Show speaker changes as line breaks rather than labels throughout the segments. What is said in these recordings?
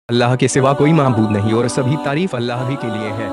अल्लाह के सिवा कोई माबूद नहीं और सभी तारीफ अल्लाह ही के लिए है।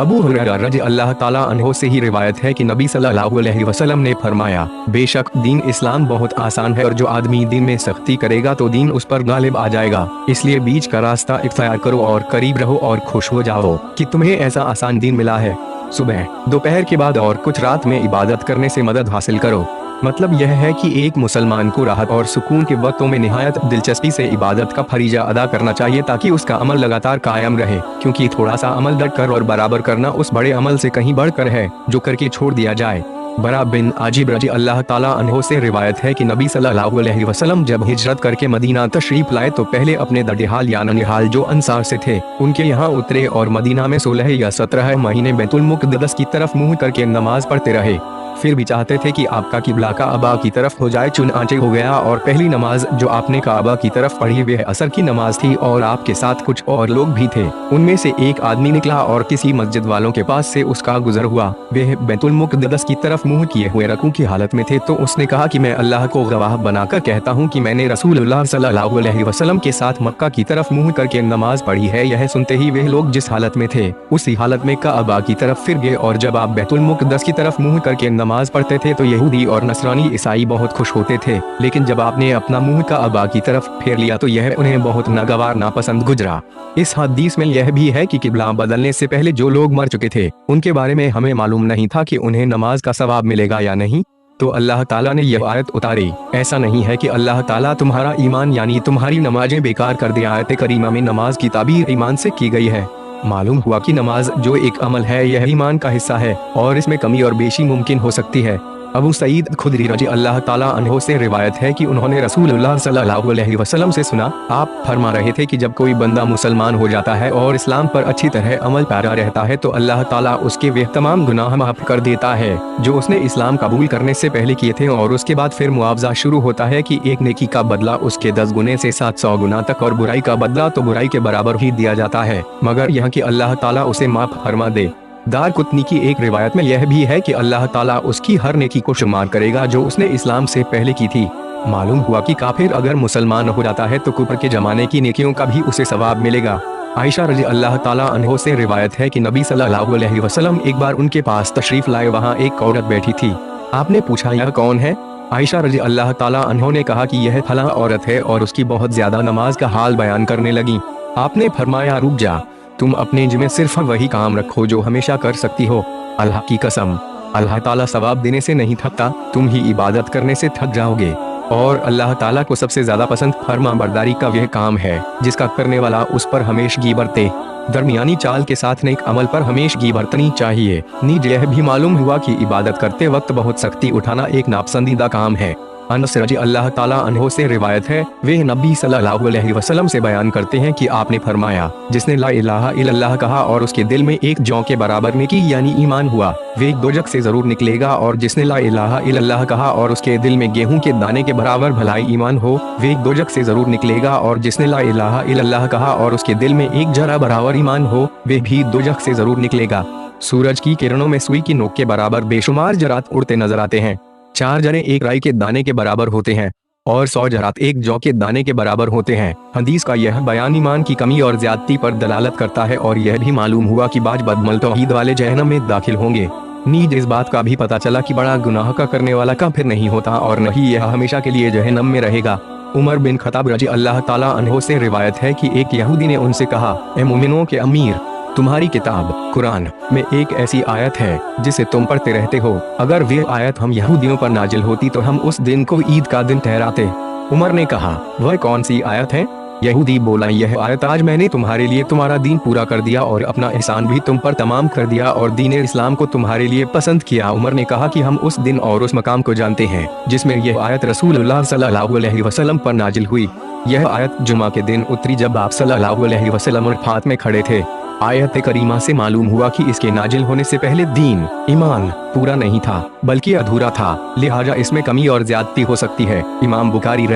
अबू हुरैरा रज़ी अल्लाह ताला अन्हो से ही रिवायत है कि नबी सल्लल्लाहु अलैहि वसल्लम ने फरमाया, बेशक दीन इस्लाम बहुत आसान है और जो आदमी दीन में सख्ती करेगा तो दीन उस पर गालिब आ जाएगा। इसलिए बीच का रास्ता इख्तियार करो और करीब रहो और खुश हो जाओ कि तुम्हें ऐसा आसान दीन मिला है। सुबह, दोपहर के बाद और कुछ रात में इबादत करने से मदद हासिल करो। मतलब यह है कि एक मुसलमान को राहत और सुकून के वक्तों में निहायत दिलचस्पी से इबादत का फरीजा अदा करना चाहिए ताकि उसका अमल लगातार कायम रहे, क्योंकि थोड़ा सा अमल डट कर और बराबर करना उस बड़े अमल से कहीं बढ़कर है जो करके छोड़ दिया जाए। बरा बिन आजिब रज़ी अल्लाह ताला अन्हो से रिवायत है कि नबी सल्लल्लाहु अलैहि वसल्लम जब हिजरत करके मदीना तशरीफ लाए तो पहले अपने दडिहाल या ननिहाल जो अंसार से थे उनके यहाँ उतरे और मदीना में 16 या 17 महीने बैतुल मुक़द्दस की तरफ मुँह करके नमाज पढ़ते रहे। फिर भी चाहते थे कि आपका किबला काबा की तरफ हो जाए, चुनाचे हो गया और पहली नमाज जो आपने काबा की तरफ पढ़ी वह असर की नमाज थी और आपके साथ कुछ और लोग भी थे। उनमें से एक आदमी निकला और किसी मस्जिद वालों के पास से उसका गुजर हुआ। वह बैतुल मुक़द्दस की तरफ मुंह किए हुए रकू की हालत में थे, तो उसने कहा कि मैं अल्लाह को गवाह बनाकर कहता हूँ कि मैंने रसूलुल्लाह सल्लल्लाहु अलैहि वसल्लम के साथ मक्का की तरफ मुंह करके नमाज पढ़ी है। यह सुनते ही वह लोग जिस हालत में थे उसी हालत में काबा की तरफ फिर गए और जब आप बैतुल मुक़द्दस की तरफ मुंह करके नमाज पढ़ते थे तो यहूदी और नसरानी ईसाई बहुत खुश होते थे, लेकिन जब आपने अपना मुंह काबा की तरफ फेर लिया तो यह उन्हें बहुत नागवार नापसंद गुजरा। इस हदीस में यह भी है कि किबला बदलने से पहले जो लोग मर चुके थे उनके बारे में हमें मालूम नहीं था कि उन्हें नमाज का सवाब मिलेगा या नहीं, तो अल्लाह ताला ने यह आयत उतारी। ऐसा नहीं है कि अल्लाह ताला तुम्हारा ईमान यानी तुम्हारी नमाजें बेकार कर दे। आयत करीमा में नमाज की ताबीर ईमान से की गई है। मालूम हुआ कि नमाज जो एक अमल है यह ईमान का हिस्सा है और इसमें कमी और बेशी मुमकिन हो सकती है। अबू सईद खुदरी रज़ी अल्लाह ताला अन्हो से रिवायत है कि उन्होंने रसूलुल्लाह सल्लल्लाहु अलैहि वसल्लम से सुना, आप फरमा रहे थे कि जब कोई बंदा मुसलमान हो जाता है और इस्लाम पर अच्छी तरह अमल पैरा रहता है तो अल्लाह ताला उसके वे तमाम गुनाह माफ कर देता है जो उसने इस्लाम कबूल करने से पहले किए थे, और उसके बाद फिर मुआवजा शुरू होता है कि एक नेकी का बदला उसके 10 गुने से 700 गुना तक और बुराई का बदला तो बुराई के बराबर ही दिया जाता है, मगर यह कि अल्लाह ताला उसे माफ फरमा दे। दारकुतनी की एक रिवायत में यह भी है कि अल्लाह ताला उसकी हर नेकी को शुमार करेगा जो उसने इस्लाम से पहले की थी। मालूम हुआ कि काफिर अगर मुसलमान हो जाता है तो कुफर के जमाने की नेकियों का भी उसे सवाब मिलेगा। आयशा रज़ी अल्लाह ताला अन्हो से रिवायत है कि नबी सल्लल्लाहु अलैहि वसल्लम एक बार उनके पास तशरीफ लाए, वहाँ एक औरत बैठी थी। आपने पूछा, यह कौन है? आयशा रज़ी अल्लाह ताला अन्हो ने कहा कि यह फलां औरत है और उसकी बहुत ज्यादा नमाज का हाल बयान करने लगी। आपने फरमाया, रुक जा, तुम अपने जिम्मे सिर्फ वही काम रखो जो हमेशा कर सकती हो। अल्लाह की कसम, अल्लाह ताला सवाब देने से नहीं थकता, तुम ही इबादत करने से थक जाओगे। और अल्लाह ताला को सबसे ज्यादा पसंद फर्मा बरदारी का वह काम है जिसका करने वाला उस पर हमेशगी बरते। दरमियानी चाल के साथ नेक अमल पर हमेशगी बरतनी चाहिए। नीज यह भी मालूम हुआ कि इबादत करते वक्त बहुत सख्ती उठाना एक नापसंदीदा काम है। अनस रज़ी अल्लाह ताला अन्हो से रिवायत है, वे नबी सल्लल्लाहु अलैहि वसल्लम से बयान करते हैं कि आपने फरमाया, जिसने ला इलाहा इल्लल्लाह कहा और उसके दिल में एक जौ के बराबर नेकी यानी ईमान हुआ वे दोजख से जरूर निकलेगा, और जिसने ला इलाहा इल्लल्लाह कहा और उसके दिल में गेहूं के दाने के बराबर भलाई ईमान हो वे दोजख से जरूर निकलेगा, और जिसने ला इलाहा इल्लल्लाह कहा और उसके दिल में एक जरा बराबर ईमान हो वे भी दोजख से जरूर निकलेगा। सूरज की किरणों में सुई की नोक के बराबर बेशुमार जरात उड़ते नजर आते हैं। 4 जरे एक राई के दाने के बराबर होते हैं और 100 जरात एक जौ के दाने के बराबर होते हैं। हदीस का यह बयान ईमान की कमी और ज्यादती पर दलालत करता है, और यह भी मालूम हुआ कि बाज बदमल तौहीद वाले जहन्नम में दाखिल होंगे। नीज इस बात का भी पता चला कि बड़ा गुनाह का करने वाला काफिर नहीं होता और न ही यह हमेशा के लिए जहन्नम में रहेगा। उमर बिन खत्ताब रज़ी अल्लाह ताला अन्हो से रिवायत है कि एक यहूदी ने उनसे कहा, ए मोमिनों के अमीर, तुम्हारी किताब कुरान में एक ऐसी आयत है जिसे तुम पढ़ते रहते हो, अगर वे आयत हम यहूदियों पर नाजिल होती तो हम उस दिन को ईद का दिन ठहराते। उमर ने कहा, वह कौन सी आयत है? यहूदी बोला, यह आयत, आज मैंने तुम्हारे लिए तुम्हारा दीन पूरा कर दिया और अपना एहसान भी तुम पर तमाम कर दिया और दीन इस्लाम को तुम्हारे लिए पसंद किया। उमर ने कहा कि हम उस दिन और उस मकाम को जानते हैं जिसमें यह आयत रसूलुल्लाह सल्लल्लाहु अलैहि वसल्लम पर नाजिल हुई। यह आयत जुमा के दिन उतरी जब आप सल्लल्लाहु अलैहि वसल्लम अरफात में खड़े थे। आयत करीमा से मालूम हुआ कि इसके नाजिल होने से पहले दीन ईमान पूरा नहीं था बल्कि अधूरा था, लिहाजा इसमें कमी और ज्यादती हो सकती है। इमाम बुखारी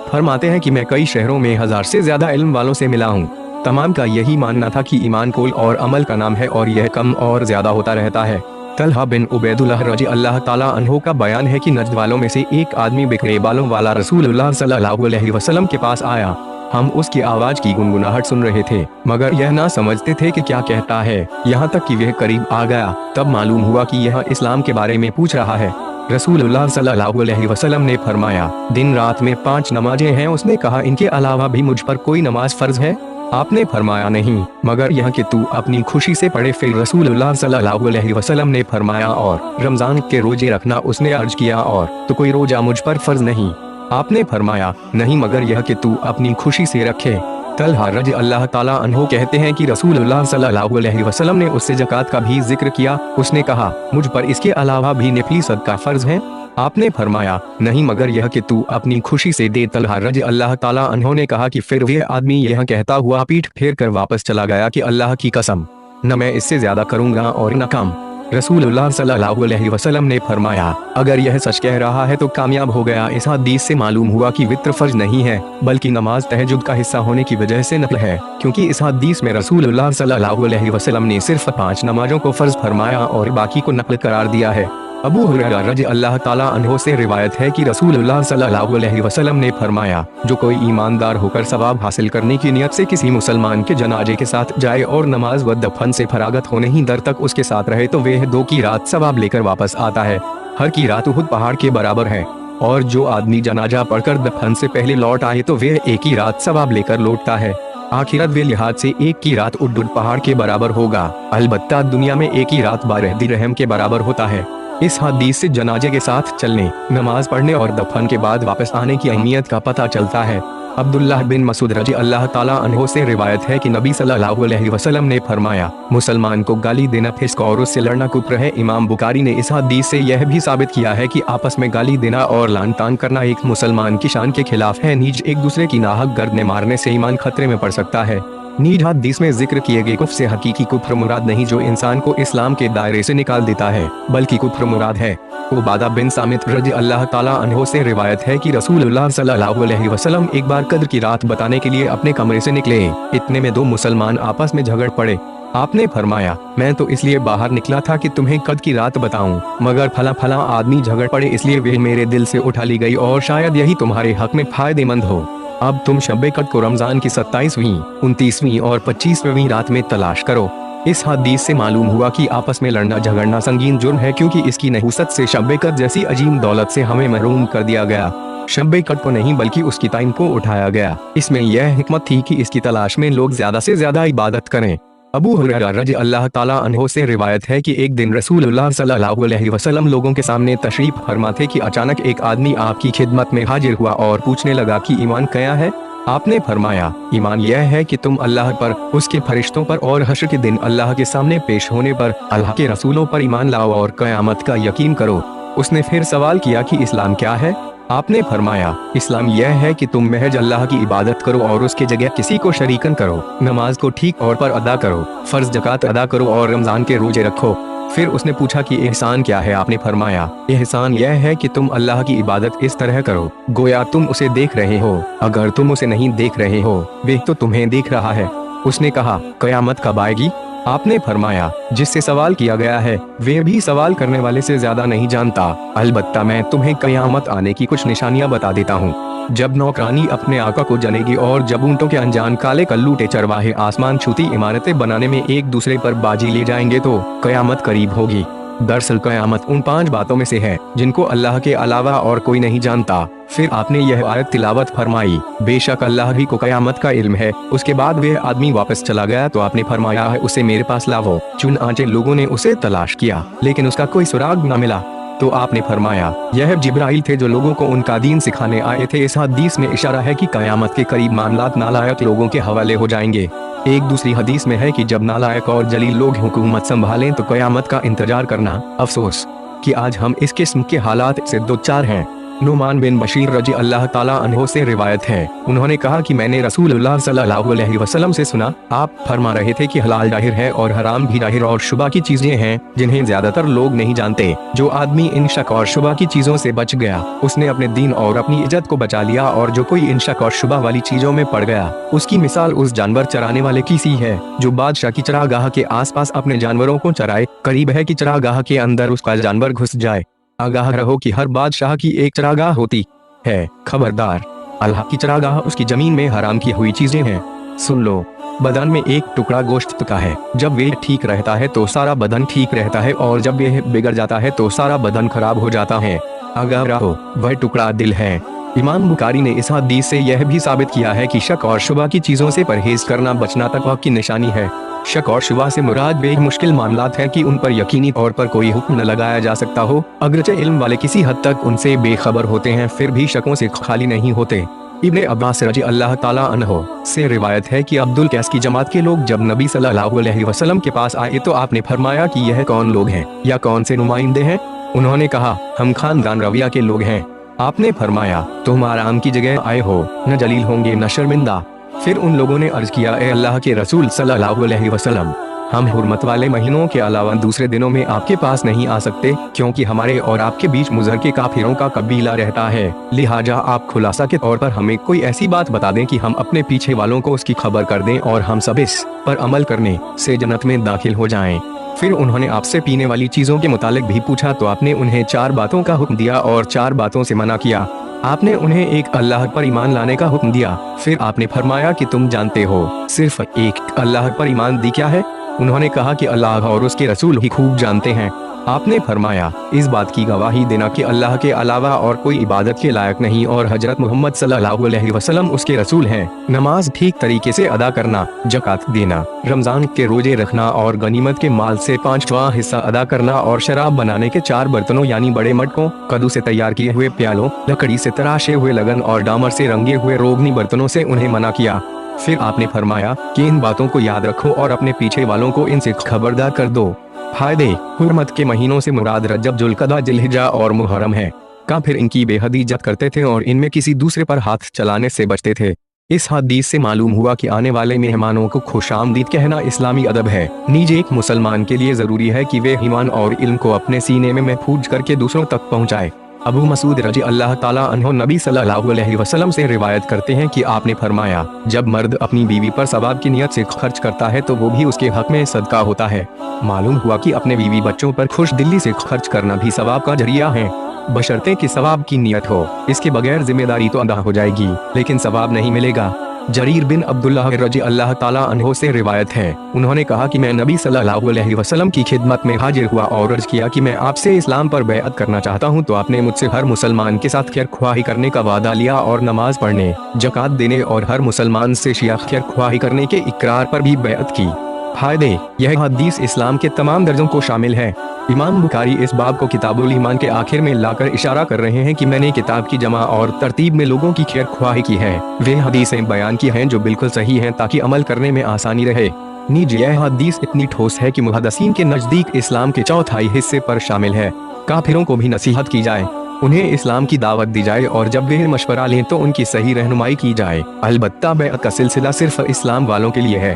फरमाते हैं कि मैं कई शहरों में 1000 से ज्यादा इल्म वालों से मिला हूँ। तमाम का यही मानना था कि ईमान कुल और अमल का नाम है और यह कम और ज्यादा होता रहता है। तलहा बिन उबैदुल्लाह रज़ी अल्लाह ताला अन्हो का बयान है कि नज्द वालों में से एक आदमी बिखरे बालों वाला रसूलुल्लाह सल्लल्लाहु अलैहि वसल्लम के पास आया। हम उसकी आवाज की गुनगुनाहट सुन रहे थे, मगर यह ना समझते थे कि क्या कहता है। यहाँ तक कि वह करीब आ गया, तब मालूम हुआ कि यह इस्लाम के बारे में पूछ रहा है। रसूलुल्लाह सल्लल्लाहु अलैहि वसल्लम ने फरमाया, दिन रात में 5 नमाजें हैं। उसने कहा, इनके अलावा भी मुझ पर कोई नमाज फर्ज है? आपने फरमाया, नहीं, मगर यह कि तू अपनी खुशी से पढ़े। फिर रसूलुल्लाह सल्लल्लाहु अलैहि वसल्लम ने फरमाया, और रमजान के रोजे रखना? उसने अर्ज किया, और तो कोई रोजा मुझ पर फर्ज नहीं? आपने फरमाया, नहीं, मगर यह कि तू अपनी खुशी से रखे। तलहा रज़ी अल्लाह ताला अन्हो कहते हैं कि रसूलुल्लाह सल्लल्लाहु अलैहि वसल्लम ने उससे ज़कात का भी जिक्र किया। उसने कहा, मुझ पर इसके अलावा भी नफली सदका फर्ज है? आपने फरमाया, नहीं, मगर यह कि तू अपनी खुशी से दे। तलहा रज़ी अल्लाह ताला अन्हो ने कहा कि फिर वह आदमी यह कहता हुआ पीठ फेर कर वापस चला गया कि अल्लाह की कसम, न मैं इससे ज्यादा करूंगा और न कम। रसूलुल्लाह सल्लल्लाहु अलैहि वसल्लम ने फरमाया, अगर यह सच कह रहा है तो कामयाब हो गया। इस हदीस से मालूम हुआ कि वित्र फर्ज नहीं है, बल्कि नमाज तहज्जुद का हिस्सा होने की वजह से नफल है, क्योंकि इस हदीस में रसूलुल्लाह सल्लल्लाहु अलैहि वसल्लम ने सिर्फ 5 नमाजों को फर्ज फरमाया और बाकी को नफल करार दिया है। अबू हुरैरा रज़ी अल्लाह ताला अन्हो से रिवायत है कि रसूलुल्लाह सल्लल्लाहु अलैहि वसल्लम ने फरमाया, जो कोई ईमानदार होकर सवाब हासिल करने की नियत से किसी मुसलमान के जनाजे के साथ जाए और नमाज व दफन से फरागत होने ही दर तक उसके साथ रहे, तो वह 2 की रात सवाब लेकर वापस आता है। हर की रात उहुद पहाड़ के बराबर है। और जो आदमी जनाजा पढ़कर दफन से पहले लौट आए तो वह 1 की रात सवाब लेकर लौटता है। आखिरत वे लिहाज से 1 की रात उहुद पहाड़ के बराबर होगा। अलबत्ता दुनिया में 1 की रात 12 दिरहम के बराबर होता है। इस हदीस से जनाजे के साथ चलने, नमाज पढ़ने और दफन के बाद वापस आने की अहमियत का पता चलता है। अब्दुल्लाह बिन मसूद रज़ी अल्लाह ताला अन्हो से रिवायत है कि नबी सल्लल्लाहु अलैहि वसल्लम ने फरमाया, मुसलमान को गाली देना फिस्क और उससे लड़ना कुफ्र है। इमाम बुखारी ने इस हदीस से यह भी साबित किया है कि आपस में गाली देना और लान तान करना एक मुसलमान की शान के खिलाफ है। नीज एक दूसरे की नाहक गर्दनें मारने से ईमान खतरे में पड़ सकता है। नीज हदीस में जिक्र किए गए कुफ्र से हकीकी कुफ्र मुराद नहीं जो इंसान को इस्लाम के दायरे से निकाल देता है, बल्कि कुफ्र मुराद है। उबादा बिन सामित रज़ी अल्लाह ताला अन्हो से रिवायत है कि रसूलुल्लाह सल्लल्लाहु अलैहि वसल्लम एक बार कद्र की रात बताने के लिए अपने कमरे से निकले। इतने में 2 मुसलमान आपस में झगड़ पड़े। आपने फरमाया, मैं तो इसलिए बाहर निकला था कि तुम्हें कद्र की रात बताऊं, मगर फला फला आदमी झगड़ पड़े, इसलिए वे मेरे दिल से उठा ली गई और शायद यही तुम्हारे हक में फायदेमंद हो। अब तुम शब कद्र को रमजान की 27वीं, 29वीं और 25वीं रात में तलाश करो। इस हदीस से मालूम हुआ कि आपस में लड़ना झगड़ना संगीन जुर्म है, क्योंकि इसकी नहुसत से शब कद्र जैसी अजीम दौलत से हमें महरूम कर दिया गया। शब कद्र को नहीं बल्कि उसकी टाइम को उठाया गया। इसमें यह हिकमत थी कि इसकी तलाश में लोग ज्यादा से ज्यादा इबादत करें। अबू हुरैरा रज़ी अल्लाह ताला अन्हो से रिवायत है कि एक दिन रसूलुल्लाह सल्लल्लाहु अलैहि वसल्लम लोगों के सामने तशरीफ फरमा थे कि अचानक एक आदमी आपकी खिदमत में हाजिर हुआ और पूछने लगा कि ईमान क्या है? आपने फरमाया, ईमान यह है कि तुम अल्लाह पर, उसके फरिश्तों पर और हश्र के दिन अल्लाह के सामने पेश होने पर अल्लाह के रसूलों पर ईमान लाओ और क़यामत का यकीन करो। उसने फिर सवाल किया कि इस्लाम क्या है? आपने फरमाया, इस्लाम यह है कि तुम महज अल्लाह की इबादत करो और उसके जगह किसी को शरीकन करो, नमाज को ठीक तौर पर अदा करो, फर्ज ज़कात अदा करो और रमजान के रोजे रखो। फिर उसने पूछा कि एहसान क्या है? आपने फरमाया, एहसान यह है कि तुम अल्लाह की इबादत इस तरह करो गोया तुम उसे देख रहे हो। अगर तुम उसे नहीं देख रहे हो, वह तो तुम्हें देख रहा है। उसने कहा, क़यामत कब आएगी? आपने फरमाया, जिससे सवाल किया गया है वह भी सवाल करने वाले से ज्यादा नहीं जानता। अलबत्ता मैं तुम्हें क़यामत आने की कुछ निशानियां बता देता हूँ। जब नौकरानी अपने आका को जनेगी और जब ऊंटों के अनजान काले कल्लूटे चरवाहे आसमान छूती इमारतें बनाने में एक दूसरे पर बाजी ले जाएंगे तो क़यामत करीब होगी। दरअसल क़यामत उन 5 बातों में से है जिनको अल्लाह के अलावा और कोई नहीं जानता। फिर आपने यह आयत तिलावत फरमाई, बेशक अल्लाह ही को क़यामत का इल्म है। उसके बाद वह आदमी वापस चला गया तो आपने फरमाया है उसे मेरे पास लाओ। चुनांचे लोगों ने उसे तलाश किया लेकिन उसका कोई सुराग न मिला। तो आपने फरमाया, यह जिब्राइल थे जो लोगों को उनका दीन सिखाने आए थे। इस हदीस में इशारा है कि क़यामत के करीब मामलात नालायक लोगों के हवाले हो जाएंगे। एक दूसरी हदीस में है कि जब नालायक और जलील लोग हुकूमत संभालें तो क़यामत का इंतजार करना। अफसोस कि आज हम इस किस्म के हालात से दो चार हैं। नुमान बिन बशीर रज़ी अल्लाह ताला अन्हो से रिवायत है, उन्होंने कहा कि मैंने रसूलुल्लाह सल्लल्लाहु अलैहि वसल्लम से सुना, आप फरमा रहे थे कि हलाल जाहिर है और हराम भी जाहिर और शुबा की चीजें हैं जिन्हें ज्यादातर लोग नहीं जानते। जो आदमी इन शक और शुबा की चीजों से बच गया उसने अपने दीन और अपनी इज्जत को बचा लिया, और जो कोई इन शक और शुबा वाली चीजों में पड़ गया उसकी मिसाल उस जानवर चराने वाले की सी है जो बादशाह की चरागाह के आसपास अपने जानवरों को चराए। करीब है कि चरागाह के अंदर उसका जानवर घुस जाए। आगाह रहो कि हर बादशाह की एक चरागाह होती है। खबरदार, अल्लाह की चरागाह उसकी जमीन में हराम की हुई चीजें हैं। सुन लो, बदन में एक टुकड़ा गोश्त का है, जब वे ठीक रहता है तो सारा बदन ठीक रहता है, और जब वे बिगड़ जाता है तो सारा बदन खराब हो जाता है। अगर रहो वह टुकड़ा दिल है। इमाम बुखारी ने इस हदीस से यह भी साबित किया है कि शक और शुबा की चीजों से परहेज करना बचना तकवा की निशानी है। शक और शुबा से मुराद वे मुश्किल मामलात हैं कि उन पर यकीनी तौर पर कोई हुक्म न लगाया जा सकता हो, अगरचे इल्म वाले किसी हद तक उनसे बेखबर होते हैं, फिर भी शकों से खाली नहीं होते। इब्ने अब्बास रजी अल्लाह ताला अन्हो से रिवायत है कि अब्दुल कैस की जमात के लोग जब नबी सल्लल्लाहु अलैहि वसल्लम के पास आए तो आपने फरमाया कि यह कौन लोग हैं या कौन से नुमाइंदे हैं। उन्होंने कहा, हम खानदान रविया के लोग हैं। आपने फरमाया, तुम आराम की जगह आए हो, न जलील होंगे न शर्मिंदा। फिर उन लोगों ने अर्ज किया, ए अल्लाह के रसूल सल्लल्लाहु अलैहि वसल्लम, हम हुर्मत वाले महीनों के अलावा दूसरे दिनों में आपके पास नहीं आ सकते, क्योंकि हमारे और आपके बीच मुज़र के काफिरों का कबीला रहता है। लिहाजा आप खुलासा के तौर पर हमें कोई ऐसी बात बता दें कि हम अपने पीछे वालों को उसकी खबर कर दें और हम सब इस पर अमल करने से जन्नत में दाखिल हो जाएं। फिर उन्होंने आपसे पीने वाली चीजों के मुतालिक भी पूछा तो आपने उन्हें 4 बातों का हुक्म दिया और 4 बातों से मना किया। आपने उन्हें एक अल्लाह पर ईमान लाने का हुक्म दिया। फिर आपने फरमाया कि तुम जानते हो सिर्फ एक अल्लाह पर ईमान दी क्या है? उन्होंने कहा कि अल्लाह और उसके रसूल ही खूब जानते हैं। आपने फरमाया, इस बात की गवाही देना कि अल्लाह के अलावा और कोई इबादत के लायक नहीं और हजरत मोहम्मद सल्लल्लाहु अलैहि वसल्लम उसके रसूल हैं। नमाज ठीक तरीके से अदा करना, ज़कात देना, रमजान के रोजे रखना और गनीमत के माल से 5वां हिस्सा अदा करना और शराब बनाने के 4 बर्तनों यानी बड़े मटकों, कद्दू से तैयार किए हुए प्यालों, लकड़ी से तराशे हुए लगन और डामर से रंगे हुए रोगनी बर्तनों से उन्हें मना किया। फिर आपने फरमाया कि इन बातों को याद रखो और अपने पीछे वालों को इनसे खबरदार कर दो। फायदे, हुर्मत के महीनों से मुराद रजब, जुल्क़दा, जिलहिजा और मुहर्रम है। काफिर इनकी बेहद इज्जत करते थे और इनमें किसी दूसरे पर हाथ चलाने से बचते थे। इस हदीस से मालूम हुआ कि आने वाले मेहमानों को खुशामदीद कहना इस्लामी अदब है। नीचे एक मुसलमान के लिए जरूरी है कि वे ईमान और इल्म को अपने सीने में महफूज करके दूसरों तक पहुँचाए। अबू मसूद रजी अल्लाह ताला अन्हो नबी सल्लल्लाहु अलैहि वसल्लम से रिवायत करते हैं कि आपने फरमाया, जब मर्द अपनी बीवी पर सवाब की नियत से खर्च करता है तो वो भी उसके हक में सदका होता है। मालूम हुआ कि अपने बीवी बच्चों पर खुश दिली से खर्च करना भी सवाब का जरिया है, बशर्ते कि सवाब की नियत हो। इसके बगैर जिम्मेदारी तो अदा हो जाएगी लेकिन सवाब नहीं मिलेगा। जरीर बिन अब्दुल्लाह रजी अल्लाह ताला अन्हो से रिवायत है, उन्होंने कहा कि मैं नबी सल्लल्लाहु अलैहि वसल्लम की खिदमत में हाजिर हुआ और अर्ज किया कि मैं आपसे इस्लाम पर बैअत करना चाहता हूं, तो आपने मुझसे हर मुसलमान के साथ खैर ख्वाही करने का वादा लिया और नमाज पढ़ने, ज़कात देने और हर मुसलमान से शिया खैर ख्वाही करने के इकरार पर भी बैअत की। फायदे, यह हदीस इस्लाम के तमाम दर्जों को शामिल है। इमाम बुखारी इस बाब को किताबुल ईमान के आखिर में लाकर इशारा कर रहे हैं कि मैंने किताब की जमा और तरतीब में लोगों की खैर ख्वाही की है। वे हदीसें बयान की हैं जो बिल्कुल सही हैं ताकि अमल करने में आसानी रहे। नीचे यह हदीस इतनी ठोस है कि मुहद्दिसीन के नजदीक इस्लाम के 4थाई हिस्से पर शामिल है। काफिरों को भी नसीहत की जाए, उन्हें इस्लाम की दावत दी जाए और जब वे मशवरा लें तो उनकी सही रहनुमाई की जाए। अलबत्ता बैअत का सिलसिला सिर्फ इस्लाम वालों के लिए है।